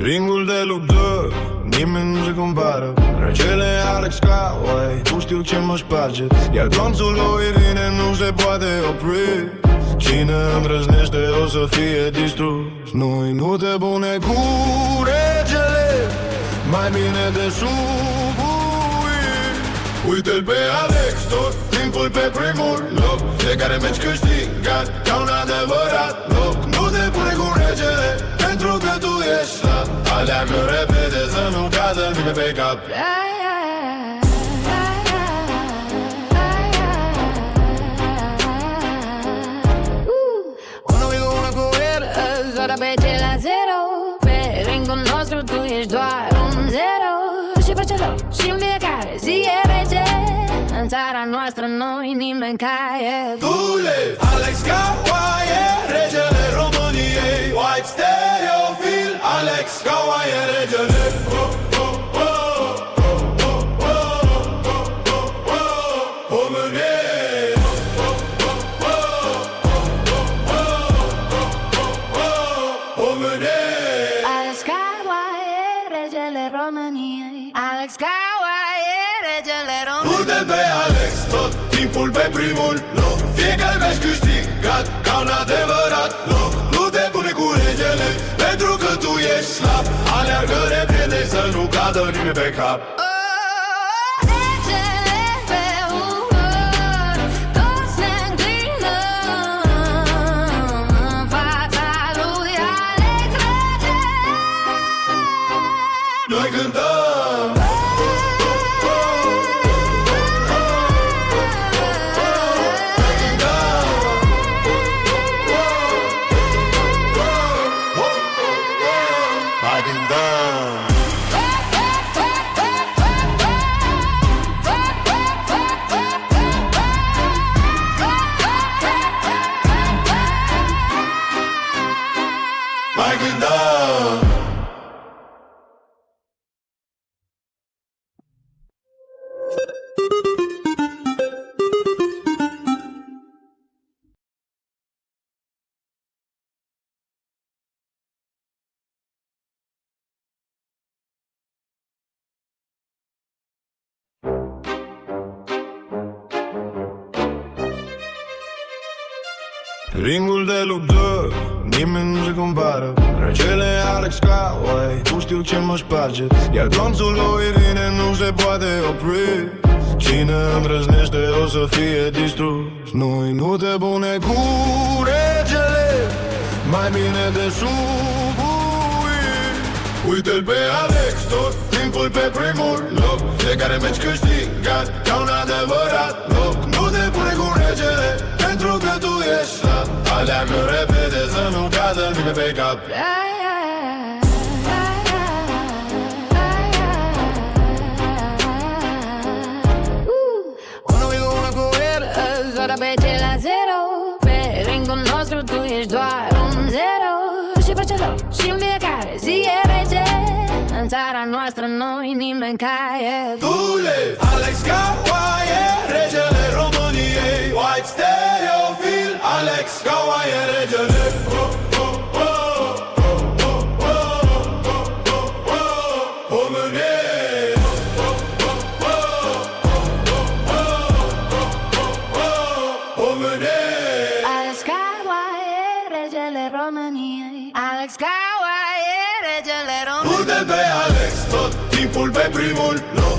Ringul de luptă, nimeni nu se compară. Regele Alex Kawai, tu știu ce mă sparge. Iar glonțul lui Irine nu se poate opri. Cine îndrăznește o să fie distrus. Nu-i nu te pune cu regele, mai bine te subui. Uite-l pe Alex, tot timpul pe primul loc. Fiecare meci câștigat ca un adevărat loc. Nu te pune cu regele, pentru că tu ești slab. Aleargă repede să nu cadă nimeni pe cap. Ora pe la zero. Pe ringul nostru tu ești doar un zero. Și face loc și-n fiecare zi e rege. În țara noastră noi nimeni ca el. Dule, Alex Kawai e regele României. White stereofil, Alex Kawai e regele. Alex Kawai e regele României. Du-te pe Alex, tot timpul pe primul loc. Fiecare meci câștigat ca un adevărat loc. Nu te pune cu regele, pentru că tu ești slab. Aleargă repede să nu cadă nimeni pe cap. Noi cântăm. Hai cântăm. Hai cântăm. Ringul de luptă, nimeni nu se compară. Regele Alex Kawai, tu știu ce mă sparge. Iar glonțul lui Irine nu se poate opri. Cine îndrăznește o să fie distrus. Nu-i nu te pune cu regele, mai bine te subui. Uite-l pe Alex, tot timpul pe primul loc. Fiecare meci câștigat ca un adevărat loc. Nu te pune cu regele, pentru că tu ești slab. Aleargă repede să nu cadă nimeni pe cap. Ora pe la zero. Pe ringul nostru tu ești doar un zero. Și face loc și-n fiecare zi e rege. În țara noastră noi nimeni ca el. Dule, Alex Kawai e regele României. White stereofil, Alex Kawai e regele. Alex Kawai e regele României. Alex Kawai e regele României. Du-te pe Alex, tot timpul pe primul loc.